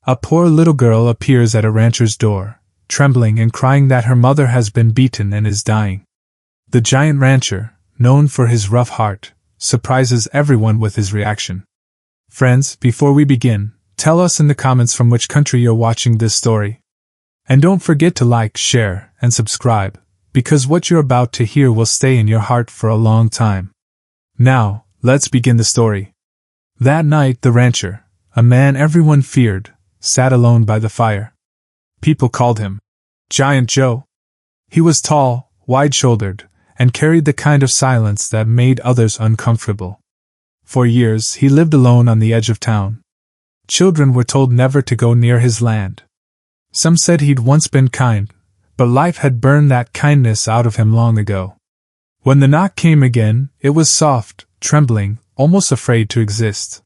A poor little girl appears at a rancher's door, trembling and crying that her mother has been beaten and is dying. The giant rancher, known for his rough heart, surprises everyone with his reaction. Friends, before we begin, tell us in the comments from which country you're watching this story. And don't forget to like, share, and subscribe, because what you're about to hear will stay in your heart for a long time. Now, let's begin the story. That night the rancher, a man everyone feared, sat alone by the fire. People called him Giant Joe. He was tall, wide-shouldered, and carried the kind of silence that made others uncomfortable. For years he lived alone on the edge of town. Children were told never to go near his land. Some said he'd once been kind, but life had burned that kindness out of him long ago. When the knock came again, it was soft, trembling, almost afraid to exist.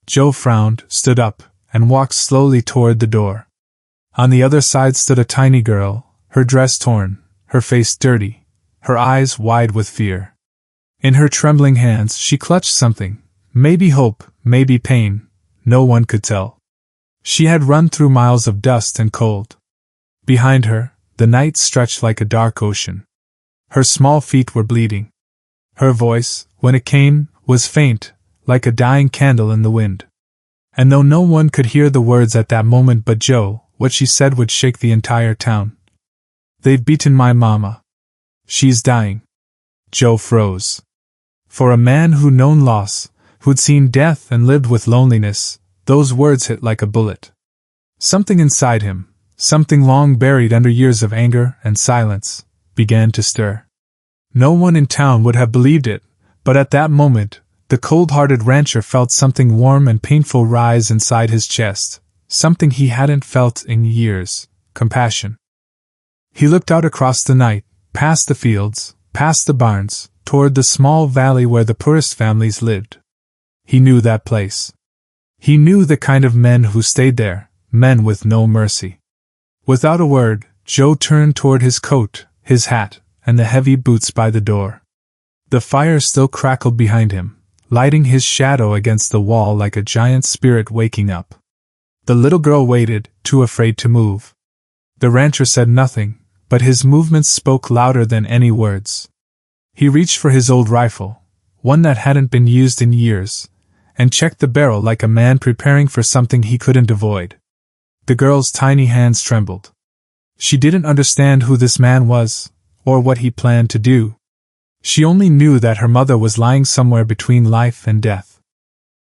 Joe frowned, stood up, and walked slowly toward the door. On the other side stood a tiny girl, her dress torn, her face dirty, her eyes wide with fear. In her trembling hands she clutched something, maybe hope, maybe pain, no one could tell. She had run through miles of dust and cold. Behind her, the night stretched like a dark ocean. Her small feet were bleeding. Her voice, when it came, was faint, like a dying candle in the wind. And though no one could hear the words at that moment but Joe, what she said would shake the entire town. "They've beaten my mama. She's dying." Joe froze. For a man who'd known loss, who'd seen death and lived with loneliness, those words hit like a bullet. Something inside him, something long buried under years of anger and silence, began to stir. No one in town would have believed it, but at that moment, the cold-hearted rancher felt something warm and painful rise inside his chest, something he hadn't felt in years: compassion. He looked out across the night, past the fields, past the barns, toward the small valley where the poorest families lived. He knew that place. He knew the kind of men who stayed there, men with no mercy. Without a word, Joe turned toward his coat, his hat, and the heavy boots by the door. The fire still crackled behind him, lighting his shadow against the wall like a giant spirit waking up. The little girl waited, too afraid to move. The rancher said nothing, but his movements spoke louder than any words. He reached for his old rifle, one that hadn't been used in years, and checked the barrel like a man preparing for something he couldn't avoid. The girl's tiny hands trembled. She didn't understand who this man was, or what he planned to do. She only knew that her mother was lying somewhere between life and death.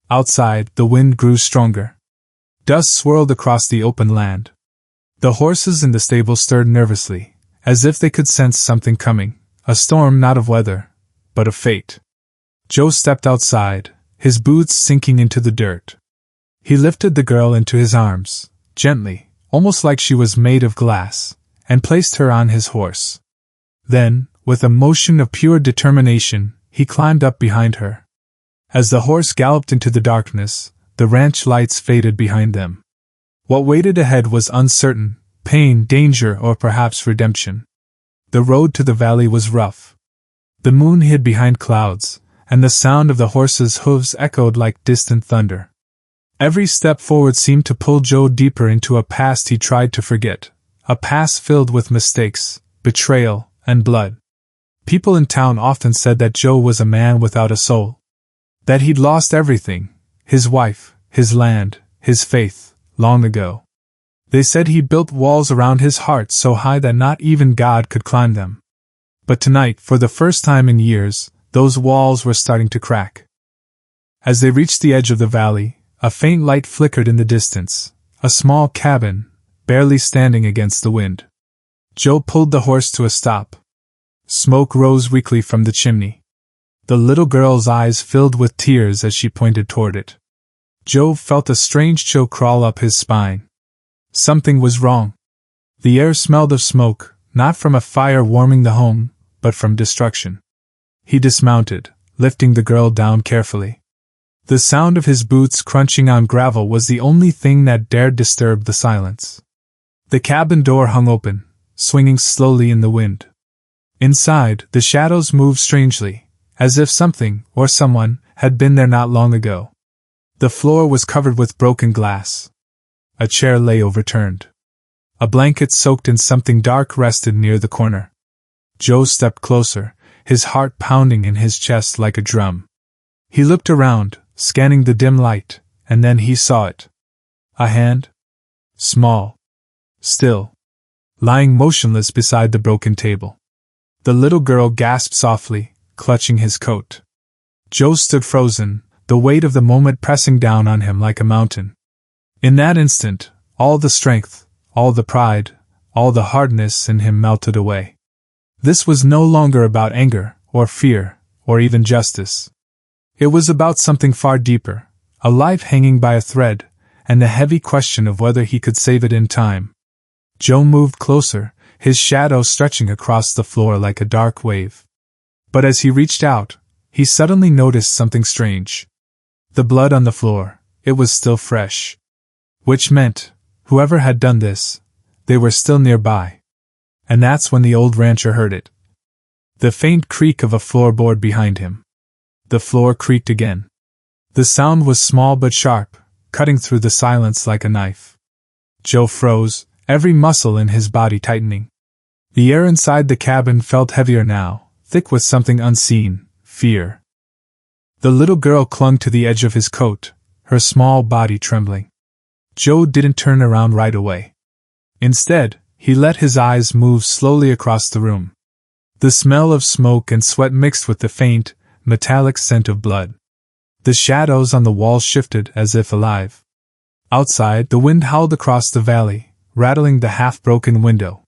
Outside, the wind grew stronger. Dust swirled across the open land. The horses in the stable stirred nervously, as if they could sense something coming, a storm not of weather, but of fate. Joe stepped outside, his boots sinking into the dirt. He lifted the girl into his arms, gently, almost like she was made of glass, and placed her on his horse. Then, with a motion of pure determination, he climbed up behind her. As the horse galloped into the darkness, the ranch lights faded behind them. What waited ahead was uncertain: pain, danger, or perhaps redemption. The road to the valley was rough. The moon hid behind clouds, and the sound of the horses' hooves echoed like distant thunder. Every step forward seemed to pull Joe deeper into a past he tried to forget, a past filled with mistakes, betrayal, and blood. People in town often said that Joe was a man without a soul. That he'd lost everything: his wife, his land, his faith, long ago. They said he built walls around his heart so high that not even God could climb them. But tonight, for the first time in years, those walls were starting to crack. As they reached the edge of the valley, a faint light flickered in the distance, a small cabin, barely standing against the wind. Joe pulled the horse to a stop. Smoke rose weakly from the chimney. The little girl's eyes filled with tears as she pointed toward it. Joe felt a strange chill crawl up his spine. Something was wrong. The air smelled of smoke, not from a fire warming the home, but from destruction. He dismounted, lifting the girl down carefully. The sound of his boots crunching on gravel was the only thing that dared disturb the silence. The cabin door hung open, swinging slowly in the wind. Inside, the shadows moved strangely, as if something, or someone, had been there not long ago. The floor was covered with broken glass. A chair lay overturned. A blanket soaked in something dark rested near the corner. Joe stepped closer, his heart pounding in his chest like a drum. He looked around, scanning the dim light, and then he saw it. A hand? Small. Still. Lying motionless beside the broken table. The little girl gasped softly, clutching his coat. Joe stood frozen, the weight of the moment pressing down on him like a mountain. In that instant, all the strength, all the pride, all the hardness in him melted away. This was no longer about anger, or fear, or even justice. It was about something far deeper, a life hanging by a thread, and the heavy question of whether he could save it in time. Joe moved closer, his shadow stretching across the floor like a dark wave. But as he reached out, he suddenly noticed something strange. The blood on the floor, it was still fresh. Which meant, whoever had done this, they were still nearby. And that's when the old rancher heard it. The faint creak of a floorboard behind him. The floor creaked again. The sound was small but sharp, cutting through the silence like a knife. Joe froze, every muscle in his body tightening. The air inside the cabin felt heavier now, thick with something unseen, fear. The little girl clung to the edge of his coat, her small body trembling. Joe didn't turn around right away. Instead, he let his eyes move slowly across the room. The smell of smoke and sweat mixed with the faint, metallic scent of blood. The shadows on the walls shifted as if alive. Outside, the wind howled across the valley, rattling the half-broken window.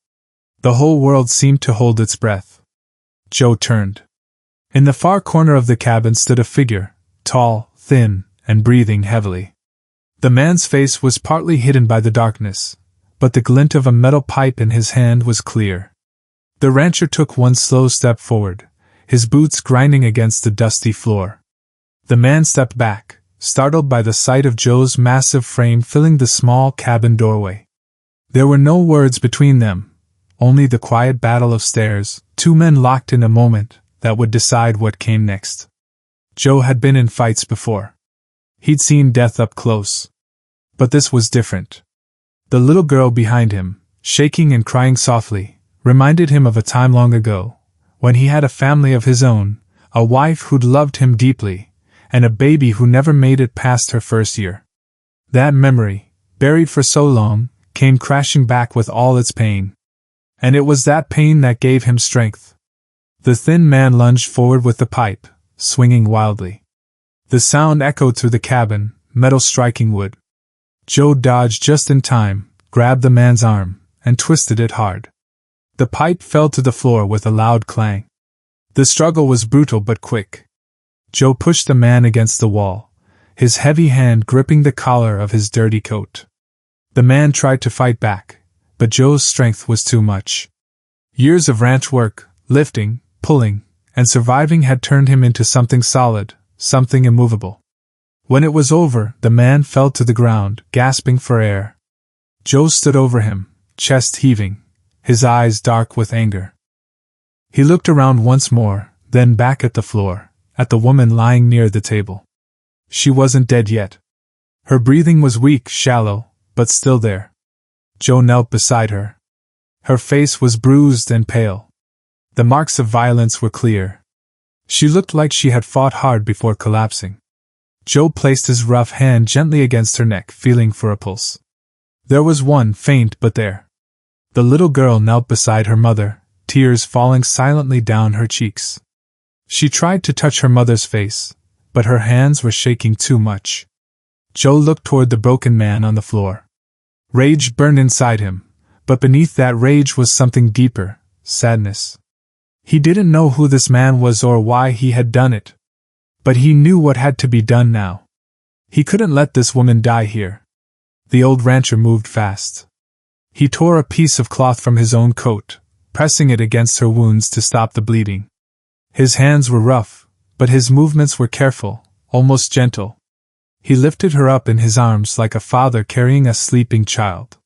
The whole world seemed to hold its breath. Joe turned. In the far corner of the cabin stood a figure, tall, thin, and breathing heavily. The man's face was partly hidden by the darkness, but the glint of a metal pipe in his hand was clear. The rancher took one slow step forward, his boots grinding against the dusty floor. The man stepped back, startled by the sight of Joe's massive frame filling the small cabin doorway. There were no words between them, only the quiet battle of stares, two men locked in a moment that would decide what came next. Joe had been in fights before. He'd seen death up close. But this was different. The little girl behind him, shaking and crying softly, reminded him of a time long ago, when he had a family of his own, a wife who'd loved him deeply, and a baby who never made it past her first year. That memory, buried for so long, came crashing back with all its pain. And it was that pain that gave him strength. The thin man lunged forward with the pipe, swinging wildly. The sound echoed through the cabin, metal striking wood. Joe dodged just in time, grabbed the man's arm, and twisted it hard. The pipe fell to the floor with a loud clang. The struggle was brutal but quick. Joe pushed the man against the wall, his heavy hand gripping the collar of his dirty coat. The man tried to fight back, but Joe's strength was too much. Years of ranch work, lifting, pulling, and surviving had turned him into something solid, something immovable. When it was over, the man fell to the ground, gasping for air. Joe stood over him, chest heaving, his eyes dark with anger. He looked around once more, then back at the floor, at the woman lying near the table. She wasn't dead yet. Her breathing was weak, shallow, but still there. Joe knelt beside her. Her face was bruised and pale. The marks of violence were clear. She looked like she had fought hard before collapsing. Joe placed his rough hand gently against her neck, feeling for a pulse. There was one, faint but there. The little girl knelt beside her mother, tears falling silently down her cheeks. She tried to touch her mother's face, but her hands were shaking too much. Joe looked toward the broken man on the floor. Rage burned inside him, but beneath that rage was something deeper, sadness. He didn't know who this man was or why he had done it. But he knew what had to be done now. He couldn't let this woman die here. The old rancher moved fast. He tore a piece of cloth from his own coat, pressing it against her wounds to stop the bleeding. His hands were rough, but his movements were careful, almost gentle. He lifted her up in his arms like a father carrying a sleeping child.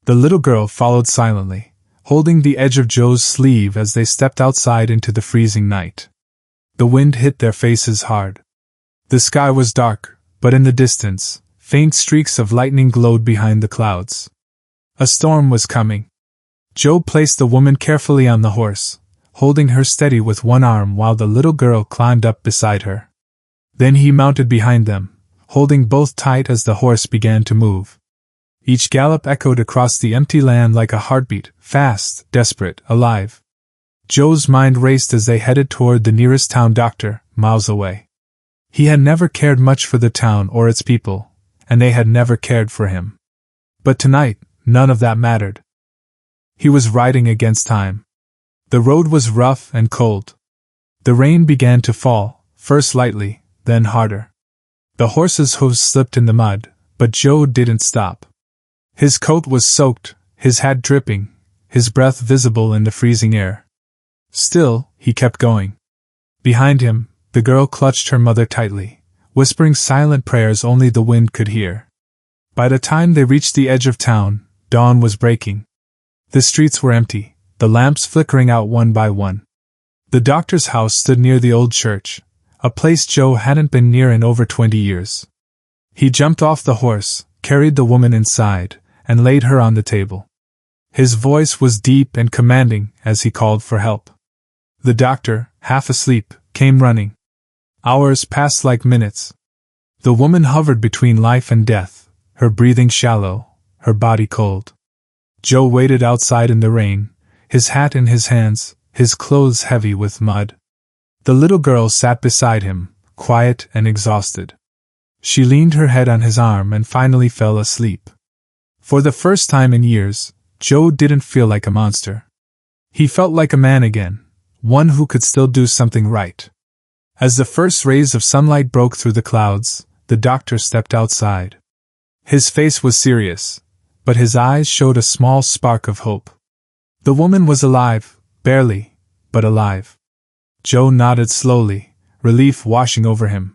The little girl followed silently, holding the edge of Joe's sleeve as they stepped outside into the freezing night. The wind hit their faces hard. The sky was dark, but in the distance, faint streaks of lightning glowed behind the clouds. A storm was coming. Joe placed the woman carefully on the horse, holding her steady with one arm while the little girl climbed up beside her. Then he mounted behind them, holding both tight as the horse began to move. Each gallop echoed across the empty land like a heartbeat, fast, desperate, alive. Joe's mind raced as they headed toward the nearest town doctor, miles away. He had never cared much for the town or its people, and they had never cared for him. But tonight, none of that mattered. He was riding against time. The road was rough and cold. The rain began to fall, first lightly, then harder. The horse's hooves slipped in the mud, but Joe didn't stop. His coat was soaked, his hat dripping, his breath visible in the freezing air. Still, he kept going. Behind him, the girl clutched her mother tightly, whispering silent prayers only the wind could hear. By the time they reached the edge of town, dawn was breaking. The streets were empty, the lamps flickering out one by one. The doctor's house stood near the old church, a place Joe hadn't been near in over 20 years. He jumped off the horse, carried the woman inside, and laid her on the table. His voice was deep and commanding as he called for help. The doctor, half asleep, came running. Hours passed like minutes. The woman hovered between life and death, her breathing shallow, her body cold. Joe waited outside in the rain, his hat in his hands, his clothes heavy with mud. The little girl sat beside him, quiet and exhausted. She leaned her head on his arm and finally fell asleep. For the first time in years, Joe didn't feel like a monster. He felt like a man again, one who could still do something right. As the first rays of sunlight broke through the clouds, the doctor stepped outside. His face was serious, but his eyes showed a small spark of hope. The woman was alive, barely, but alive. Joe nodded slowly, relief washing over him.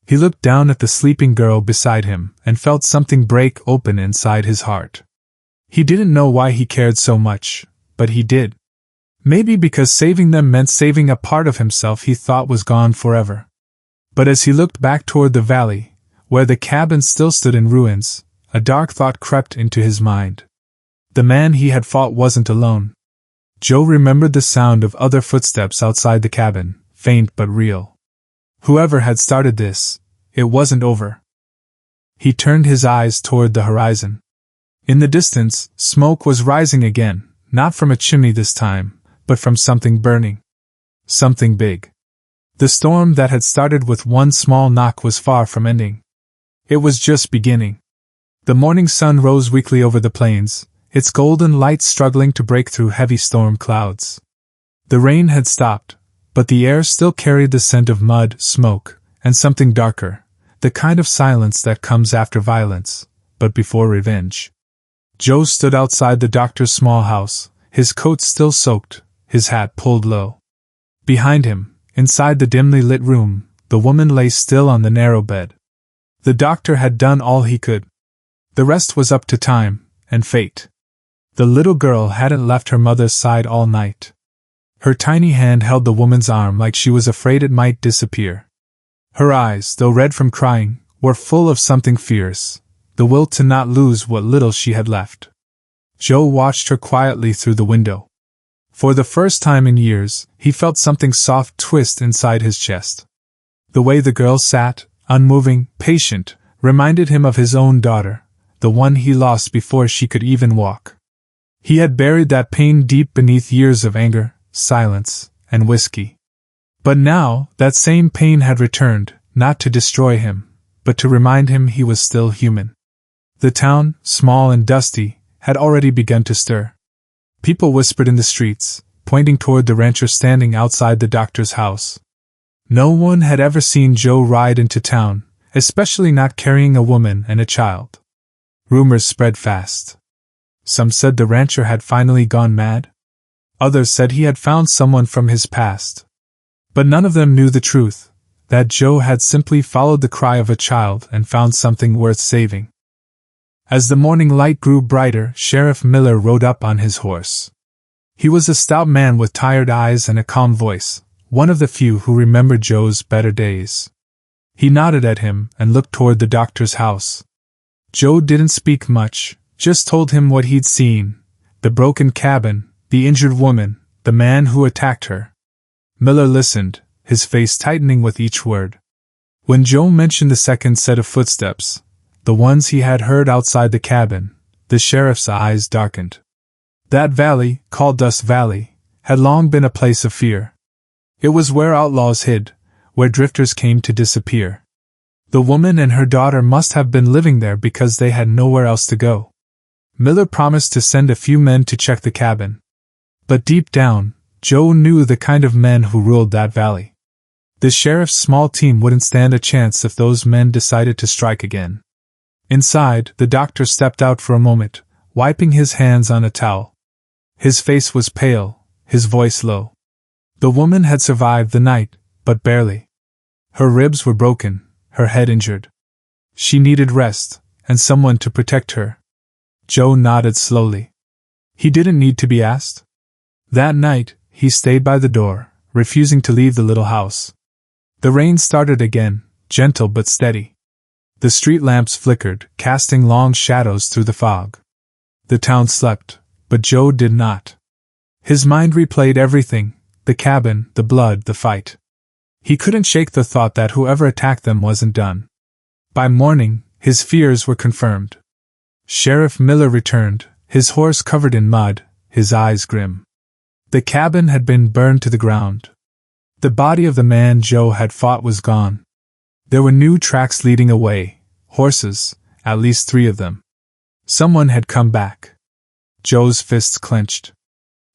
He looked down at the sleeping girl beside him and felt something break open inside his heart. He didn't know why he cared so much, but he did. Maybe because saving them meant saving a part of himself he thought was gone forever. But as he looked back toward the valley, where the cabin still stood in ruins, a dark thought crept into his mind. The man he had fought wasn't alone. Joe remembered the sound of other footsteps outside the cabin, faint but real. Whoever had started this, it wasn't over. He turned his eyes toward the horizon. In the distance, smoke was rising again, not from a chimney this time, but from something burning. Something big. The storm that had started with one small knock was far from ending. It was just beginning. The morning sun rose weakly over the plains, its golden light struggling to break through heavy storm clouds. The rain had stopped, but the air still carried the scent of mud, smoke, and something darker, the kind of silence that comes after violence, but before revenge. Joe stood outside the doctor's small house, his coat still soaked, his hat pulled low. Behind him, inside the dimly lit room, the woman lay still on the narrow bed. The doctor had done all he could. The rest was up to time and fate. The little girl hadn't left her mother's side all night. Her tiny hand held the woman's arm like she was afraid it might disappear. Her eyes, though red from crying, were full of something fierce, the will to not lose what little she had left. Joe watched her quietly through the window. For the first time in years, he felt something soft twist inside his chest. The way the girl sat, unmoving, patient, reminded him of his own daughter, the one he lost before she could even walk. He had buried that pain deep beneath years of anger, silence, and whiskey. But now, that same pain had returned, not to destroy him, but to remind him he was still human. The town, small and dusty, had already begun to stir. People whispered in the streets, pointing toward the rancher standing outside the doctor's house. No one had ever seen Joe ride into town, especially not carrying a woman and a child. Rumors spread fast. Some said the rancher had finally gone mad. Others said he had found someone from his past. But none of them knew the truth, that Joe had simply followed the cry of a child and found something worth saving. As the morning light grew brighter, Sheriff Miller rode up on his horse. He was a stout man with tired eyes and a calm voice, one of the few who remembered Joe's better days. He nodded at him and looked toward the doctor's house. Joe didn't speak much, just told him what he'd seen: the broken cabin, the injured woman, the man who attacked her. Miller listened, his face tightening with each word. When Joe mentioned the second set of footsteps, the ones he had heard outside the cabin, the sheriff's eyes darkened. That valley, called Dust Valley, had long been a place of fear. It was where outlaws hid, where drifters came to disappear. The woman and her daughter must have been living there because they had nowhere else to go. Miller promised to send a few men to check the cabin. But deep down, Joe knew the kind of men who ruled that valley. The sheriff's small team wouldn't stand a chance if those men decided to strike again. Inside, the doctor stepped out for a moment, wiping his hands on a towel. His face was pale, his voice low. The woman had survived the night, but barely. Her ribs were broken, her head injured. She needed rest, and someone to protect her. Joe nodded slowly. He didn't need to be asked. That night, he stayed by the door, refusing to leave the little house. The rain started again, gentle but steady. The street lamps flickered, casting long shadows through the fog. The town slept, but Joe did not. His mind replayed everything: the cabin, the blood, the fight. He couldn't shake the thought that whoever attacked them wasn't done. By morning, his fears were confirmed. Sheriff Miller returned, his horse covered in mud, his eyes grim. The cabin had been burned to the ground. The body of the man Joe had fought was gone. There were new tracks leading away, horses, at least 3 of them. Someone had come back. Joe's fists clenched.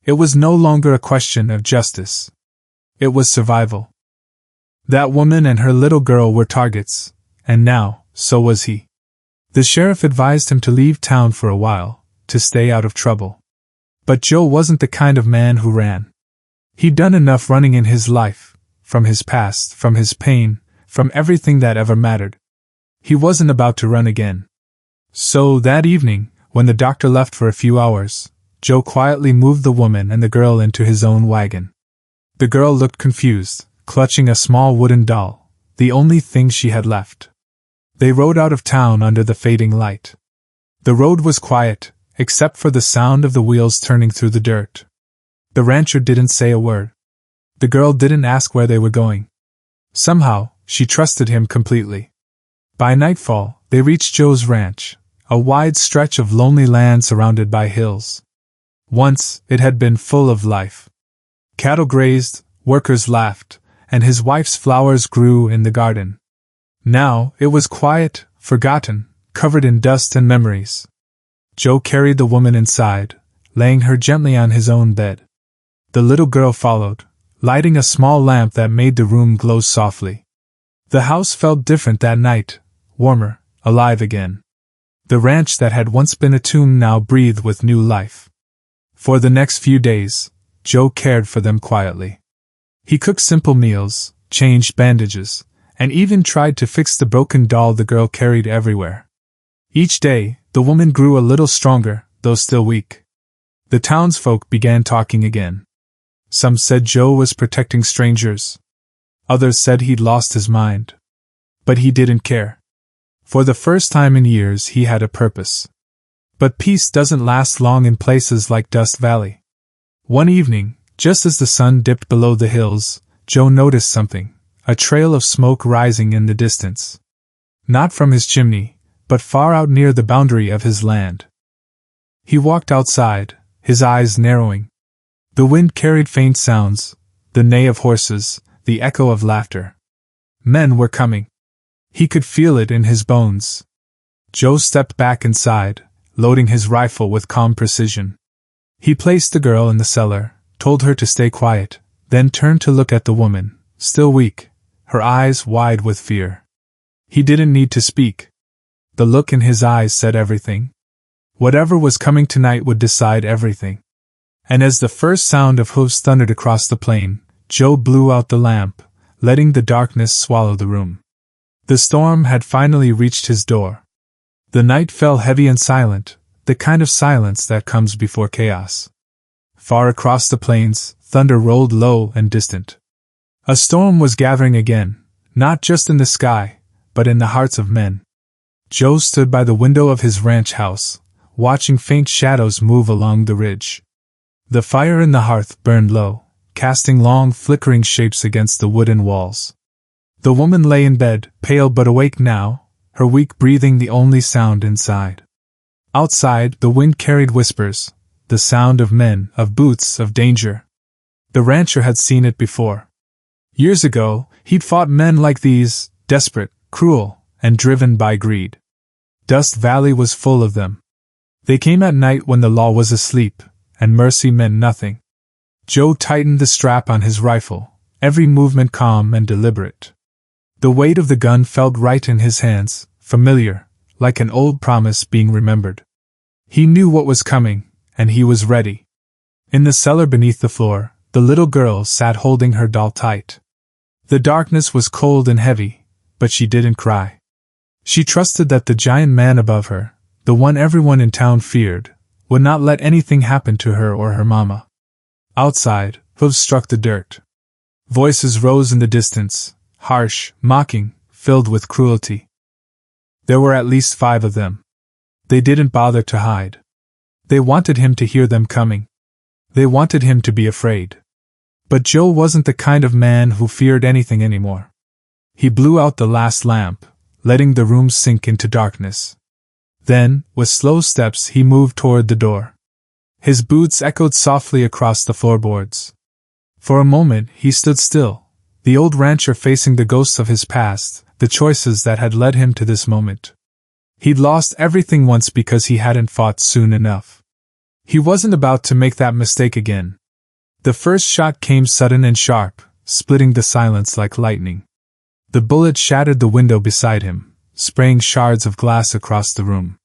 It was no longer a question of justice. It was survival. That woman and her little girl were targets, and now, so was he. The sheriff advised him to leave town for a while, to stay out of trouble. But Joe wasn't the kind of man who ran. He'd done enough running in his life, from his past, from his pain, from everything that ever mattered. He wasn't about to run again. So that evening, when the doctor left for a few hours, Joe quietly moved the woman and the girl into his own wagon. The girl looked confused, clutching a small wooden doll, the only thing she had left. They rode out of town under the fading light. The road was quiet, except for the sound of the wheels turning through the dirt. The rancher didn't say a word. The girl didn't ask where they were going. Somehow, she trusted him completely. By nightfall, they reached Joe's ranch, a wide stretch of lonely land surrounded by hills. Once, it had been full of life. Cattle grazed, workers laughed, and his wife's flowers grew in the garden. Now, it was quiet, forgotten, covered in dust and memories. Joe carried the woman inside, laying her gently on his own bed. The little girl followed, lighting a small lamp that made the room glow softly. The house felt different that night, warmer, alive again. The ranch that had once been a tomb now breathed with new life. For the next few days, Joe cared for them quietly. He cooked simple meals, changed bandages, and even tried to fix the broken doll the girl carried everywhere. Each day, the woman grew a little stronger, though still weak. The townsfolk began talking again. Some said Joe was protecting strangers. Others said he'd lost his mind. But he didn't care. For the first time in years he had a purpose. But peace doesn't last long in places like Dust Valley. One evening, just as the sun dipped below the hills, Joe noticed something, a trail of smoke rising in the distance. Not from his chimney, but far out near the boundary of his land. He walked outside, his eyes narrowing. The wind carried faint sounds, the neigh of horses, the echo of laughter. Men were coming. He could feel it in his bones. Joe stepped back inside, loading his rifle with calm precision. He placed the girl in the cellar, told her to stay quiet, then turned to look at the woman, still weak, her eyes wide with fear. He didn't need to speak. The look in his eyes said everything. Whatever was coming tonight would decide everything. And as the first sound of hooves thundered across the plain, Joe blew out the lamp, letting the darkness swallow the room. The storm had finally reached his door. The night fell heavy and silent, the kind of silence that comes before chaos. Far across the plains, thunder rolled low and distant. A storm was gathering again, not just in the sky, but in the hearts of men. Joe stood by the window of his ranch house, watching faint shadows move along the ridge. The fire in the hearth burned low, casting long flickering shapes against the wooden walls. The woman lay in bed, pale but awake now, her weak breathing the only sound inside. Outside, the wind carried whispers, the sound of men, of boots, of danger. The rancher had seen it before. Years ago, he'd fought men like these, desperate, cruel, and driven by greed. Dust Valley was full of them. They came at night when the law was asleep, and mercy meant nothing. Joe tightened the strap on his rifle, every movement calm and deliberate. The weight of the gun felt right in his hands, familiar, like an old promise being remembered. He knew what was coming, and he was ready. In the cellar beneath the floor, the little girl sat holding her doll tight. The darkness was cold and heavy, but she didn't cry. She trusted that the giant man above her, the one everyone in town feared, would not let anything happen to her or her mama. Outside, hooves struck the dirt. Voices rose in the distance, harsh, mocking, filled with cruelty. There were at least 5 of them. They didn't bother to hide. They wanted him to hear them coming. They wanted him to be afraid. But Joe wasn't the kind of man who feared anything anymore. He blew out the last lamp, letting the room sink into darkness. Then, with slow steps, he moved toward the door. His boots echoed softly across the floorboards. For a moment, he stood still, the old rancher facing the ghosts of his past, the choices that had led him to this moment. He'd lost everything once because he hadn't fought soon enough. He wasn't about to make that mistake again. The first shot came sudden and sharp, splitting the silence like lightning. The bullet shattered the window beside him, spraying shards of glass across the room.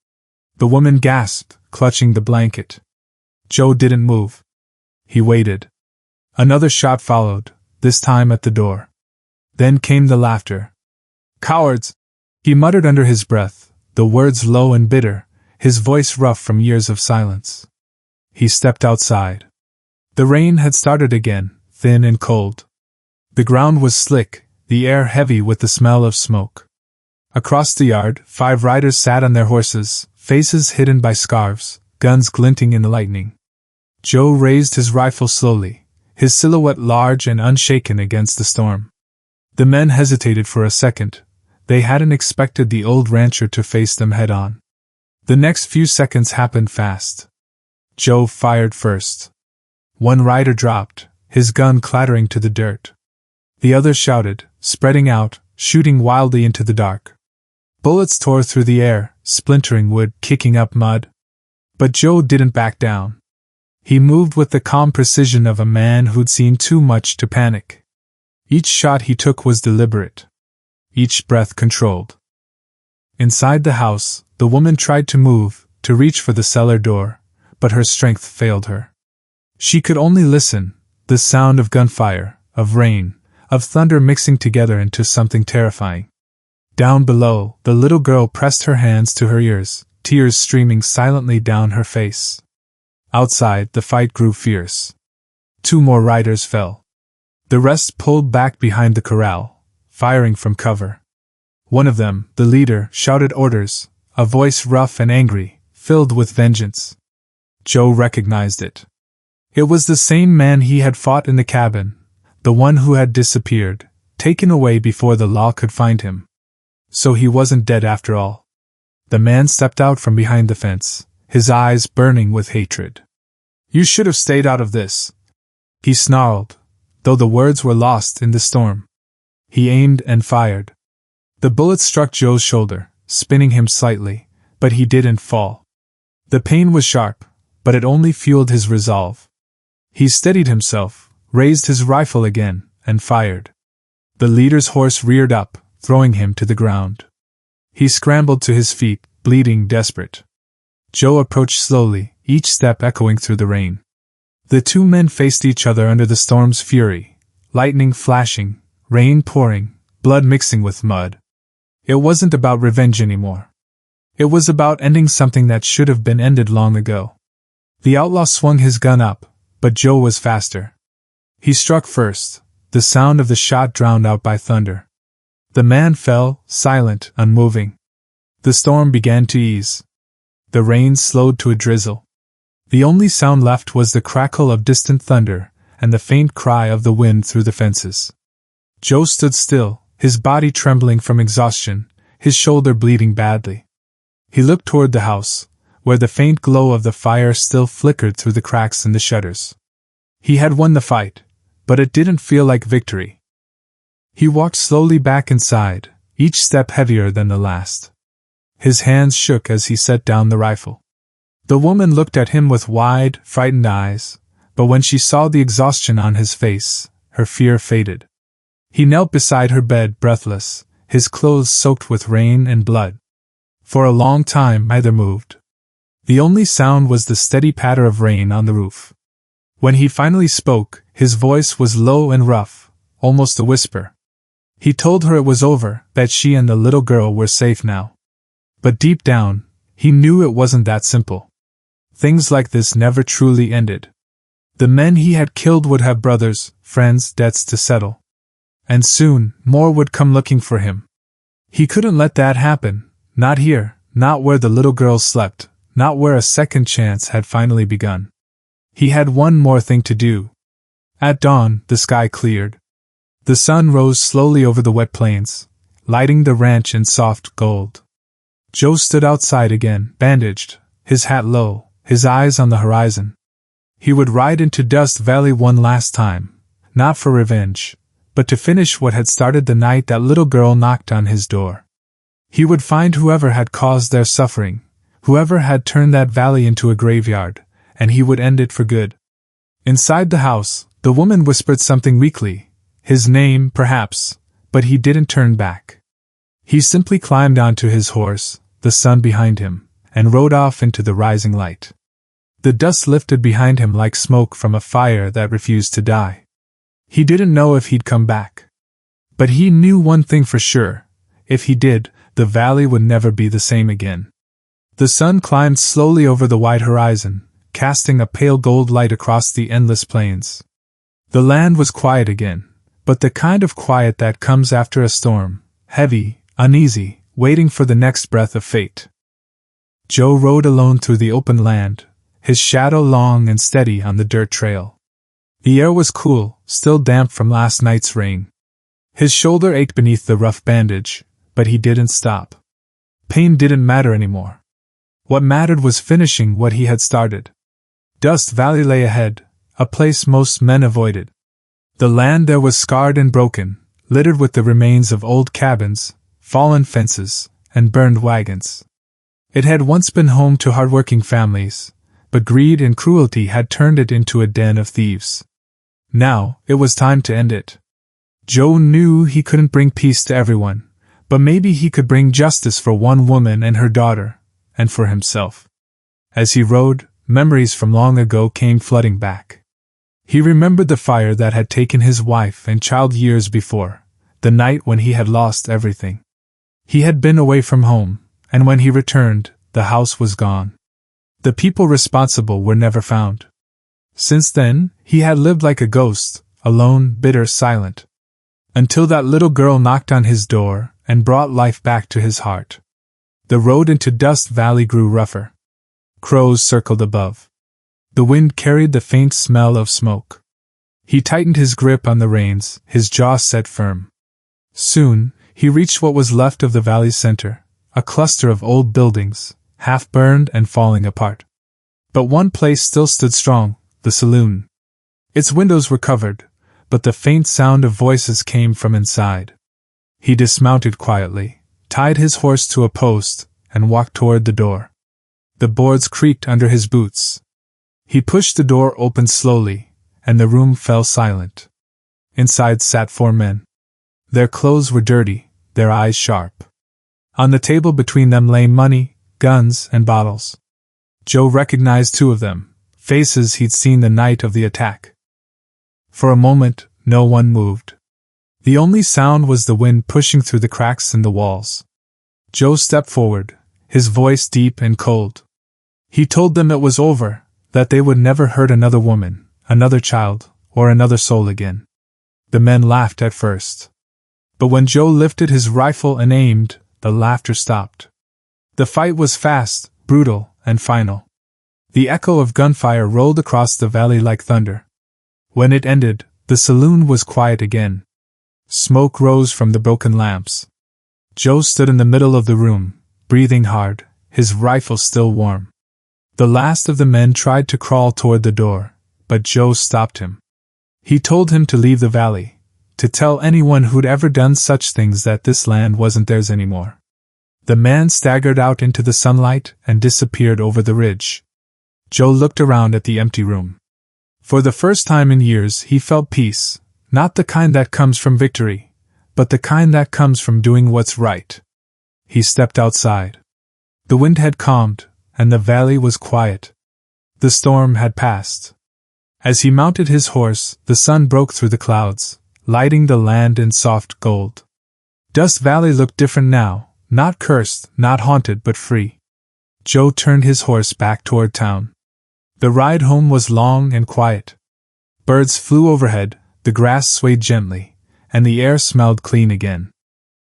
The woman gasped, clutching the blanket. Joe didn't move. He waited. Another shot followed, this time at the door. Then came the laughter. "Cowards!" he muttered under his breath, the words low and bitter, his voice rough from years of silence. He stepped outside. The rain had started again, thin and cold. The ground was slick, the air heavy with the smell of smoke. Across the yard, 5 riders sat on their horses, faces hidden by scarves, guns glinting in the lightning. Joe raised his rifle slowly, his silhouette large and unshaken against the storm. The men hesitated for a second. They hadn't expected the old rancher to face them head-on. The next few seconds happened fast. Joe fired first. One rider dropped, his gun clattering to the dirt. The others shouted, spreading out, shooting wildly into the dark. Bullets tore through the air, splintering wood, kicking up mud. But Joe didn't back down. He moved with the calm precision of a man who'd seen too much to panic. Each shot he took was deliberate. Each breath controlled. Inside the house, the woman tried to move, to reach for the cellar door, but her strength failed her. She could only listen, the sound of gunfire, of rain, of thunder mixing together into something terrifying. Down below, the little girl pressed her hands to her ears, tears streaming silently down her face. Outside, the fight grew fierce. 2 more riders fell. The rest pulled back behind the corral, firing from cover. One of them, the leader, shouted orders, a voice rough and angry, filled with vengeance. Joe recognized it. It was the same man he had fought in the cabin, the one who had disappeared, taken away before the law could find him. So he wasn't dead after all. The man stepped out from behind the fence, his eyes burning with hatred. "You should have stayed out of this," he snarled, though the words were lost in the storm. He aimed and fired. The bullet struck Joe's shoulder, spinning him slightly, but he didn't fall. The pain was sharp, but it only fueled his resolve. He steadied himself, raised his rifle again, and fired. The leader's horse reared up, throwing him to the ground. He scrambled to his feet, bleeding, desperate. Joe approached slowly, each step echoing through the rain. The 2 men faced each other under the storm's fury, lightning flashing, rain pouring, blood mixing with mud. It wasn't about revenge anymore. It was about ending something that should have been ended long ago. The outlaw swung his gun up, but Joe was faster. He struck first, the sound of the shot drowned out by thunder. The man fell, silent, unmoving. The storm began to ease. The rain slowed to a drizzle. The only sound left was the crackle of distant thunder and the faint cry of the wind through the fences. Joe stood still, his body trembling from exhaustion, his shoulder bleeding badly. He looked toward the house, where the faint glow of the fire still flickered through the cracks in the shutters. He had won the fight, but it didn't feel like victory. He walked slowly back inside, each step heavier than the last. His hands shook as he set down the rifle. The woman looked at him with wide, frightened eyes, but when she saw the exhaustion on his face, her fear faded. He knelt beside her bed, breathless, his clothes soaked with rain and blood. For a long time neither moved. The only sound was the steady patter of rain on the roof. When he finally spoke, his voice was low and rough, almost a whisper. He told her it was over, that she and the little girl were safe now. But deep down, he knew it wasn't that simple. Things like this never truly ended. The men he had killed would have brothers, friends, debts to settle. And soon, more would come looking for him. He couldn't let that happen, not here, not where the little girl slept, not where a second chance had finally begun. He had one more thing to do. At dawn, the sky cleared. The sun rose slowly over the wet plains, lighting the ranch in soft gold. Joe stood outside again, bandaged, his hat low, his eyes on the horizon. He would ride into Dust Valley one last time, not for revenge, but to finish what had started the night that little girl knocked on his door. He would find whoever had caused their suffering, whoever had turned that valley into a graveyard, and he would end it for good. Inside the house, the woman whispered something weakly, his name, perhaps, but he didn't turn back. He simply climbed onto his horse, the sun behind him, and rode off into the rising light. The dust lifted behind him like smoke from a fire that refused to die. He didn't know if he'd come back. But he knew one thing for sure: if he did, the valley would never be the same again. The sun climbed slowly over the wide horizon, casting a pale gold light across the endless plains. The land was quiet again, but the kind of quiet that comes after a storm, heavy, uneasy, waiting for the next breath of fate. Joe rode alone through the open land, his shadow long and steady on the dirt trail. The air was cool, still damp from last night's rain. His shoulder ached beneath the rough bandage, but he didn't stop. Pain didn't matter anymore. What mattered was finishing what he had started. Dust Valley lay ahead, a place most men avoided. The land there was scarred and broken, littered with the remains of old cabins, fallen fences, and burned wagons. It had once been home to hardworking families, but greed and cruelty had turned it into a den of thieves. Now, it was time to end it. Joe knew he couldn't bring peace to everyone, but maybe he could bring justice for one woman and her daughter, and for himself. As he rode, memories from long ago came flooding back. He remembered the fire that had taken his wife and child years before, the night when he had lost everything. He had been away from home, and when he returned, the house was gone. The people responsible were never found. Since then, he had lived like a ghost, alone, bitter, silent. Until that little girl knocked on his door and brought life back to his heart. The road into Dust Valley grew rougher. Crows circled above. The wind carried the faint smell of smoke. He tightened his grip on the reins, his jaw set firm. Soon, he reached what was left of the valley's center, a cluster of old buildings, half burned and falling apart. But one place still stood strong, the saloon. Its windows were covered, but the faint sound of voices came from inside. He dismounted quietly, tied his horse to a post, and walked toward the door. The boards creaked under his boots. He pushed the door open slowly, and the room fell silent. Inside sat 4 men. Their clothes were dirty, their eyes sharp. On the table between them lay money, guns, and bottles. Joe recognized 2 of them, faces he'd seen the night of the attack. For a moment, no one moved. The only sound was the wind pushing through the cracks in the walls. Joe stepped forward, his voice deep and cold. He told them it was over, that they would never hurt another woman, another child, or another soul again. The men laughed at first. But when Joe lifted his rifle and aimed, the laughter stopped. The fight was fast, brutal, and final. The echo of gunfire rolled across the valley like thunder. When it ended, the saloon was quiet again. Smoke rose from the broken lamps. Joe stood in the middle of the room, breathing hard, his rifle still warm. The last of the men tried to crawl toward the door, but Joe stopped him. He told him to leave the valley, to tell anyone who'd ever done such things that this land wasn't theirs anymore. The man staggered out into the sunlight and disappeared over the ridge. Joe looked around at the empty room. For the first time in years he felt peace, not the kind that comes from victory, but the kind that comes from doing what's right. He stepped outside. The wind had calmed, and the valley was quiet. The storm had passed. As he mounted his horse, the sun broke through the clouds, lighting the land in soft gold. Dust Valley looked different now, not cursed, not haunted, but free. Joe turned his horse back toward town. The ride home was long and quiet. Birds flew overhead, the grass swayed gently, and the air smelled clean again.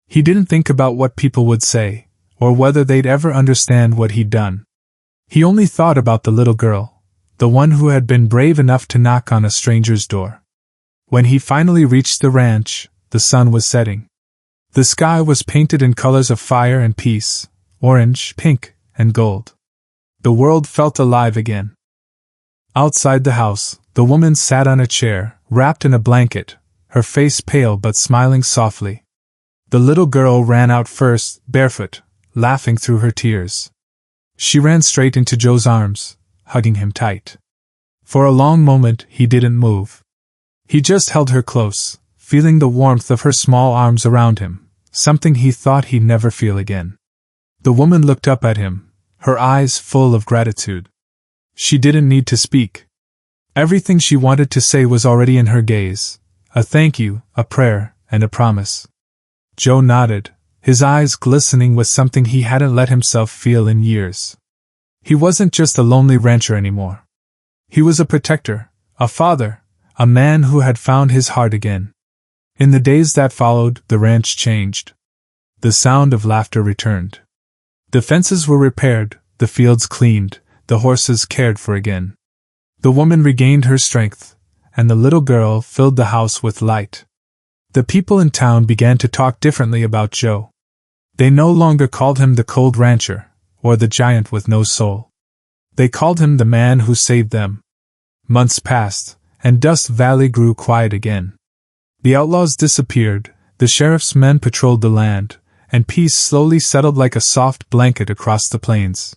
He didn't think about what people would say, or whether they'd ever understand what he'd done. He only thought about the little girl, the one who had been brave enough to knock on a stranger's door. When he finally reached the ranch, the sun was setting. The sky was painted in colors of fire and peace, orange, pink, and gold. The world felt alive again. Outside the house, the woman sat on a chair, wrapped in a blanket, her face pale but smiling softly. The little girl ran out first, barefoot, laughing through her tears. She ran straight into Joe's arms, hugging him tight. For a long moment he didn't move. He just held her close, feeling the warmth of her small arms around him, something he thought he'd never feel again. The woman looked up at him, her eyes full of gratitude. She didn't need to speak. Everything she wanted to say was already in her gaze, a thank you, a prayer, and a promise. Joe nodded, his eyes glistening with something he hadn't let himself feel in years. He wasn't just a lonely rancher anymore. He was a protector, a father, a man who had found his heart again. In the days that followed, the ranch changed. The sound of laughter returned. The fences were repaired, the fields cleaned, the horses cared for again. The woman regained her strength, and the little girl filled the house with light. The people in town began to talk differently about Joe. They no longer called him the cold rancher, or the giant with no soul. They called him the man who saved them. Months passed, and Dust Valley grew quiet again. The outlaws disappeared, the sheriff's men patrolled the land, and peace slowly settled like a soft blanket across the plains.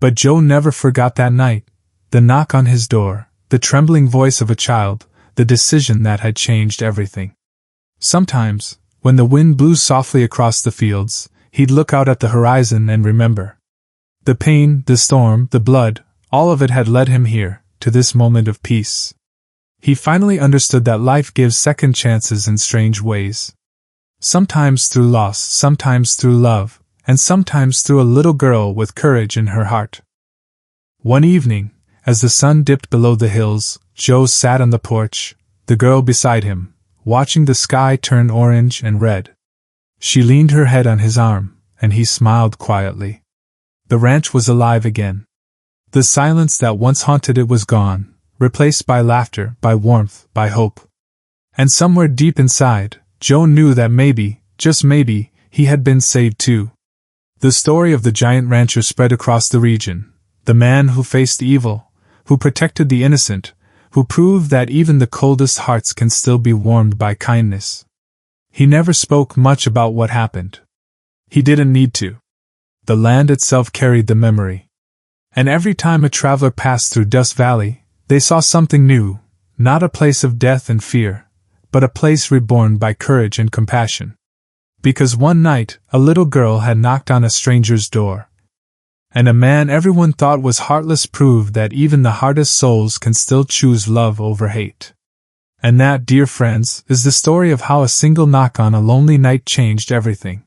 But Joe never forgot that night, the knock on his door, the trembling voice of a child, the decision that had changed everything. Sometimes, when the wind blew softly across the fields, he'd look out at the horizon and remember. The pain, the storm, the blood, all of it had led him here, to this moment of peace. He finally understood that life gives second chances in strange ways. Sometimes through loss, sometimes through love, and sometimes through a little girl with courage in her heart. One evening, as the sun dipped below the hills, Joe sat on the porch, the girl beside him, watching the sky turn orange and red. She leaned her head on his arm, and he smiled quietly. The ranch was alive again. The silence that once haunted it was gone, replaced by laughter, by warmth, by hope. And somewhere deep inside, Joe knew that maybe, just maybe, he had been saved too. The story of the giant rancher spread across the region, the man who faced evil, who protected the innocent, who proved that even the coldest hearts can still be warmed by kindness. He never spoke much about what happened. He didn't need to. The land itself carried the memory. And every time a traveler passed through Dust Valley, they saw something new, not a place of death and fear, but a place reborn by courage and compassion. Because one night, a little girl had knocked on a stranger's door. And a man everyone thought was heartless proved that even the hardest souls can still choose love over hate. And that, dear friends, is the story of how a single knock on a lonely night changed everything.